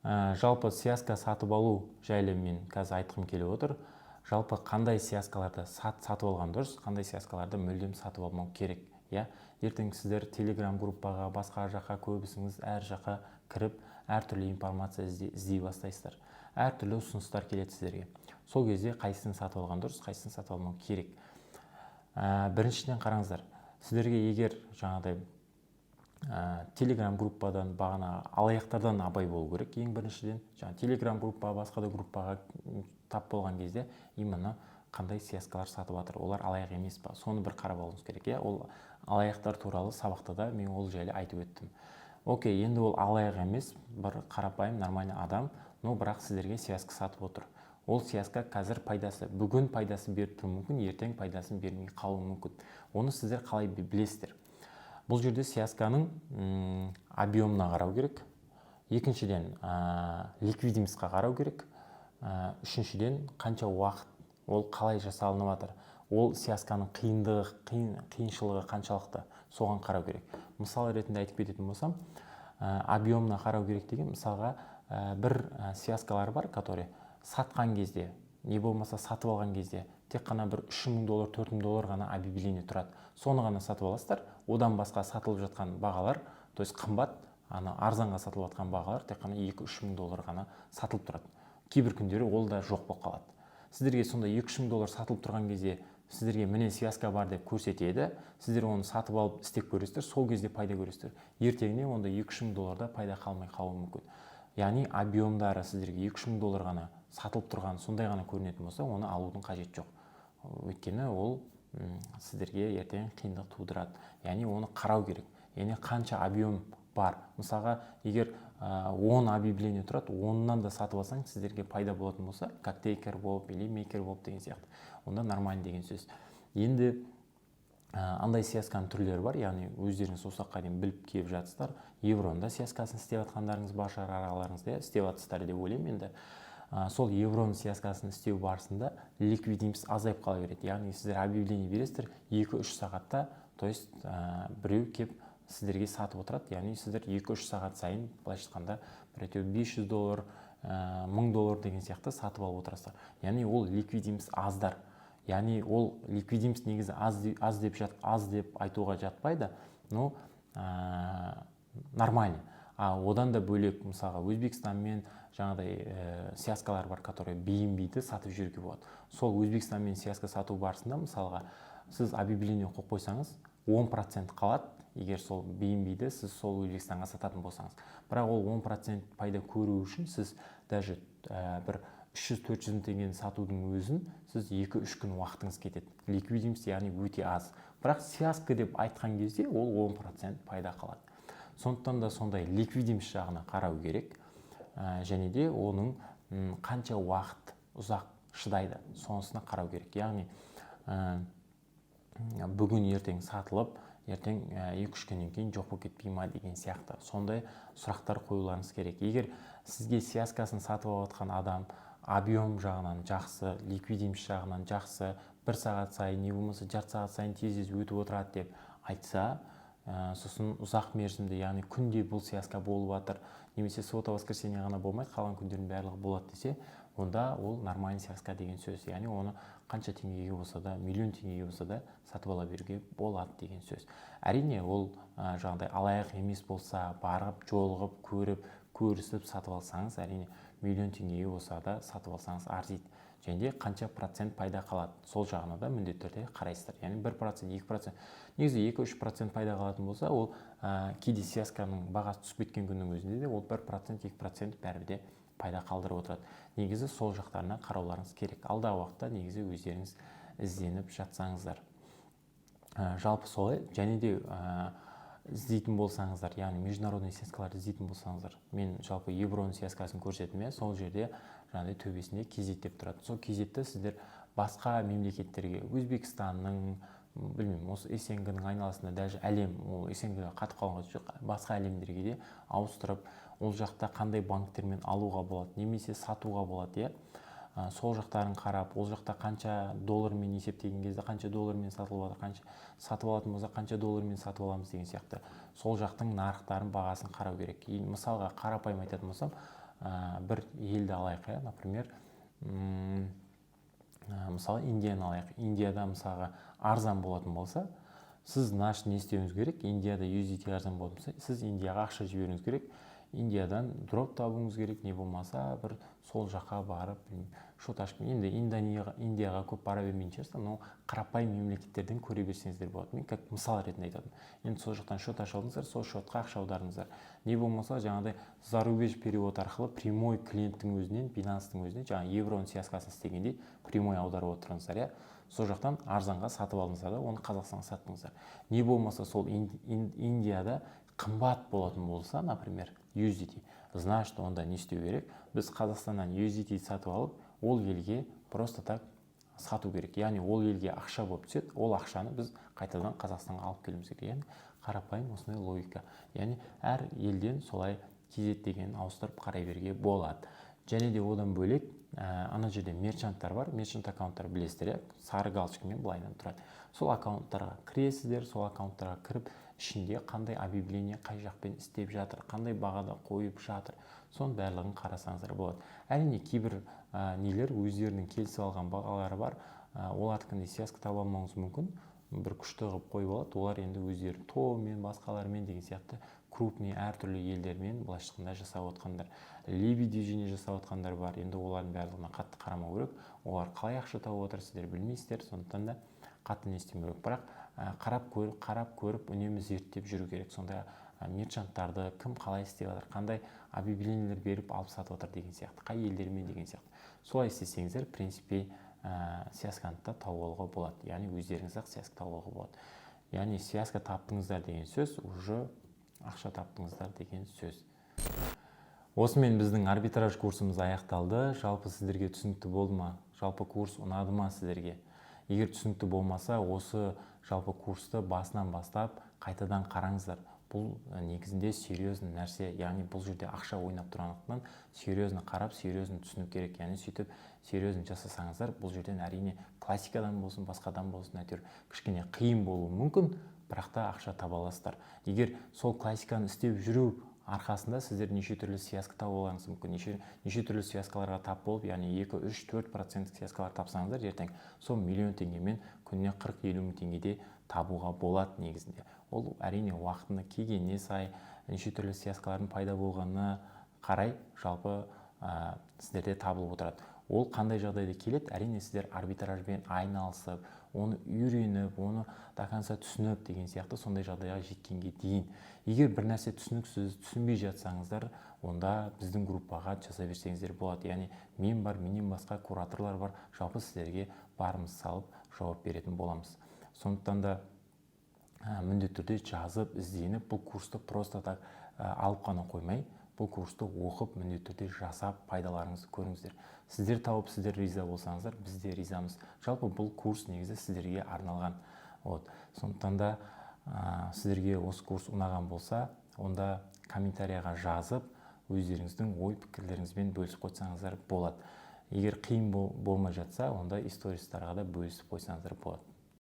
Жалпы связка сатып алу жайлы мен қазір айтқым келіп отыр. Жалпы қандай связкаларды сатып алған дұрыс, қандай связкаларды мүлдем сатып алмау керек. Ертең сіздер телеграм группаға, басқа жаққа көбісіңіз әр жаққа кіріп, әртүрлі информация іздей бастайсыздар. Әртүрлі ұсыныстар келеді сіздерге. Сол кезде қайсысын сатып алған дұрыс, қайсысын сатып алмау керек. Біріншіден қараңыздар, сіздерге егер жаңағыдай телеграм группадан бағана алаяқтардан абай болу керек. Ең біріншіден жаңа телеграм группа, басқа да группаға тап болған кезде именно қандай связкалар сатып жатыр, олар алаяқ емес па, соны бір қарап алуыңыз керек. Ол алаяқтар туралы сабақта да мен ол жайлы айтып өттім. Окей, енді ол алаяқ емес, бір қарапайым нормальный адам, но бірақ сіздерге связка сатып отыр. Ол связка қазір пайдасы, бүгін пайдасы беріп тұруы мүмкін, ертең пайдасын бермей қалуы мүмкін. Оны сіздер қалай білесіздер? Бұл жерде связканың объемына қарау керек. Екіншіден ликвидимсқа қарау керек. Үшіншіден қанша уақыт, ол қалай жасалынып жатыр, ол связканың қиыншылығы қаншалықты, соған қарау керек. Мысал ретінде айтып кететін болсам, объемына қарау керек деген, мысалға бір связкалар бар, которые сатқан кезде, не болмаса сатып алған кезде тек қана бір $3,000, $4,000 ғана объявление тұрады. Соны ғана сатып аласыздар. Одан басқа сатылып жатқан бағалар, то есть қымбат, арзанға сатылып жатқан бағалар тек қана $2-3,000 ғана сатылып тұрады. Кейбір күндері ол да жоқ болып қалады. Сіздерге сонда $2-3,000 сатылып тұрған кезде сіздерге міне связка бар деп көрсетеді, сіздер оны сатып алып істеп көресіздер, сол кезде пайда көресіздер. Ертеңіне онда $2-3,000 пайда қалмай қалуы мүмкін. Яғни объемдары сіздерге $2-3,000 ғана сатылып тұрған, сондай ғана көрінетін болса, оны алудың қажеті жоқ. Өйткені ол сіздерге ертең қиындық тудырады. Яғни оны қарау керек. Яғни қанша объем бар. Мысалға, егер 10 объявление тұрады, 10-нан да сатып алсаң, сіздерге пайда болатын болса, как тейкер болып, или мейкер болып деген сияқты. Онда нормально деген сөз. Енді андай связканың түрлері бар, яғни өздеріңіз осаққа дейін біліп келіп жатсыздар. Евронда связкасын істеп жатқандарыңыз бар шығар, араларыңызда істеп жатсыздар деп ойлаймын енді. Сол евроның связкасын істеу барысында ликвидимс азайып қала береді. Яғни сіздер объявление бересіздер 2-3 сағатта, то есть біреу кеп сіздерге сатып отырады. Яғни сіздер 2-3 сағат сайын, былайша айтқанда, $500, $1,000 деген сияқты сатып алып отырасыздар. Яғни ол ликвидимс аздар. Яғни ол ликвидимс негізі аз деп айтуға жатпайды, но нормально. Одан да бөлек, мысалға, Өзбекстанмен жаңағыдай связкалар бар, которые бейінбейді сатып жүруге болады. Сол Өзбекстанмен связка сату барысында, мысалға, сіз объявление қойып қойсаңыз, 10% қалады, егер сол бейінбейді, сіз сол Өзбекстанға сататын болсаңыз. Бірақ ол 10% пайда көру үшін сіз даже бір 300-400 теңгені сатудың өзін сіз 2-3 күн уақытыңыз кетеді. Ликвидимс, яғни өте аз. Бірақ связка деп айтқан кезде ол 10% пайда қалады. Сондықтан да сондай ликвидимс жағына қарау керек. Және де оның қанша уақыт ұзақ шыдайды, сонысына қарау керек. Яғни бүгін ертең сатылып, ертең 2-3 күннен кейін жоқ болып кетпей ма деген сияқты. Сондай сұрақтар қоюларыңыз керек. Егер сізге связкасын сатып алған адам объем жағынан жақсы, ликвидимс жағынан жақсы, 1 сағат сайын, не болмаса жарты сағат сайын тез өтіп отырады деп айтса, сосын ұзақ мерзімді, яғни күнде бұл связка болып жатыр, немесе суббота воскресенье ғана болмайды, қалған күндердің барлығы болады десе, онда ол нормальный связка деген сөз. Яғни оны қанша теңгеге болса да, миллион теңгеге болса да сатып ала беруге болады деген сөз. Әрине ол жаңағыдай алаяқ емес болса, барып, жолығып, көрісіп сатып алсаңыз, әрине миллион теңгеге болса да сатып алсаңыз арзиды. Және де қанша процент пайда қалады, сол жағына да міндетті түрде қарайсыздар. Яғни 1%, 2%, негізі 2-3% пайда қалатын болса, ол кейде связканың бағасы түсіп кеткен күннің өзінде де ол 1%, 2% бәрібір де пайда қалдырып отырады. Негізі сол жақтарына қарауларыңыз керек. Алдағы уақытта негізі өздеріңіз ізденіп жатсаңыздар. Жалпы солай, және де іздейтін болсаңыздар, яғни международный связкаларды іздейтін болсаңыздар, мен жалпы евроның связкасын көрсеттім, сол жерде жаңағыдай төбесінде кезет деп тұрады. Сол кезетті сіздер басқа мемлекеттерге, Өзбекстанның, білмеймін, осы СНГ-ның айналасында, даже әлем, ол СНГ-ға қатып қалған жоқ, басқа әлемдерге де ауыстырып, ол жақта қандай банктермен алуға болады, немесе сатуға болады, сол жақтарын қарап, ол жақта қанша доллармен есептеген кезде қанша доллармен сатылып жатыр, қанша сатып алатын болса қанша доллармен сатып аламыз деген сияқты сол жақтың нарықтарын бағасын қарау керек. Мысалға қарапайым айтатын болсам, бір елді алайық, например, мысалы Индияны алайық. Индияда мысалға арзан болатын болса, сіз значит не істеуіңіз керек? Индияда USDT арзан болатын болса, сіз Индияға ақша жіберуіңіз керек. Индиядан дроп табуыңыз керек, не болмаса бір сол жаққа барып, шот ашып, енді Индияға көп бара бермейтін шығарсыздар, но қарапайым мемлекеттерден көре берсеңіздер болады. Мен как мысал ретінде айтамын. Енді сол жақтан шот ашылдыңыздар, сол шотқа ақша аударыңыздар. Не болмаса жаңағыдай зарубеж перевод арқылы прямой клиенттің өзінен, Binance-тың өзінен, жаңағы евроның связкасын істегендей прямой аударып отырыңыздар, сол жақтан арзанға сатып алдыңыздар да, оны Қазақстанға саттыңыздар. Не болмаса сол Индияда қымбат болатын болса, например, USDT, значит, онда не істеу керек? Біз Қазақстаннан USDT сатып алып, ол елге просто так сату керек. Яғни ол елге ақша болып түседі, ол ақшаны біз қайтадан Қазақстанға алып келуіміз керек. Яғни қарапайым осындай логика. Яғни әр елден солай кезеттеген ауыстырып қарай беруге болады. Және де одан бөлек ана жерде мерчанттар бар. Мерчант аккаунттар білесіздер, сары галочкамен былайынан тұрады. Сол аккаунттарға кіресіздер, сол аккаунттарға кіріп, ішінде қандай объявление қай жақпен істеп жатыр, қандай бағада қойып жатыр, соның барлығын қарасаңыздар болады. Әрине кейбір нелер өздерінің келісіп алған бағалары бар, олардікіндей связка таба алмауыңыз мүмкін, бір күшті қылып қойып алады. Олар енді өздері ТОВымен, басқаларымен деген сияқты крупный әртүрлі елдермен былайша айтқанда жасап отқандар, либи движение жасап отқандар бар. Енді олардың барлығына қатты қарамау керек. Олар қалай ақша тауып отыр, сіздер білмейсіздер, сондықтан да қатты не істемеу керек. Бірақ қарап көріп үнемі зерттеп жүру керек. Сонда мерчанттарды кім қалай істеп жатыр, қандай объявлениелер беріп алып сатып отыр деген сияқты, қай елдермен деген сияқты. Солай істесеңіздер, в принципе, связканы да тауып алуға болады. Яғни өздеріңіз-ақ связка тауып алуға болады. Яғни связка таптыңыздар деген сөз, уже ақша таптыңыздар деген сөз. Осымен біздің арбитраж курсымыз аяқталды. Жалпы сіздерге түсінікті болды ма? Жалпы курс ұнады ма сіздерге? Егер түсінікті болмаса, осы жалпы курсты басынан бастап қайтадан қараңыздар. Бұл негізінде серьезный нәрсе, яғни бұл жерде ақша ойнап тұрғандықтан серьезный қарап, серьезный түсіну керек. Яғни сөйтіп серьезный жасасаңыздар, бұл жерден әрине классикадан болсын, басқадан болсын, әйтеуір кішкене қиын болуы мүмкін, бірақ та ақша таба аласыздар. Егер сол классиканы істеп жүру арқасында сіздер неше түрлі связка тауып алуыңыз мүмкін. Неше түрлі связкаларға тап болып, яғни 2-3-4% связкалар тапсаңыздар, ертең сол миллион теңгемен күніне 40-50 мың теңгеде табуға болады негізінде. Ол әрине уақытына келгеніне сай, неше түрлі связкалардың пайда болғанына қарай жалпы сіздерде табылып отырады. Ол қандай жағдайда келеді? Әрине сіздер арбитражбен айналысып, оны үйреніп, оны до конца түсініп деген сияқты сондай жағдайға жеткенге дейін. Егер бір нәрсе түсініксіз, түсінбей жатсаңыздар, онда біздің группаға жаза берсеңіздер болады. Яғни мен бар, менен басқа кураторлар бар, жалпы сіздерге барымыз салып жауап беретін боламыз. Сондықтан да міндетті түрде жазып, ізденіп, бұл курсты просто так алып қана қоймай, бұл курсты оқып, міндетті түрде жасап, пайдаларыңызды көріңіздер. Сіздер тауып, сіздер риза болсаңыздар, біз де ризамыз. Жалпы бұл курс негізі сіздерге арналған. Сондықтан да сіздерге осы курс ұнаған болса, онда комментарияға жазып, өздеріңіздің ой пікірлеріңізбен бөлісіп қойсаңыздар болады. Егер қиын болмай жатса, онда истористарға да бөлісіп қойсаңыздар болады.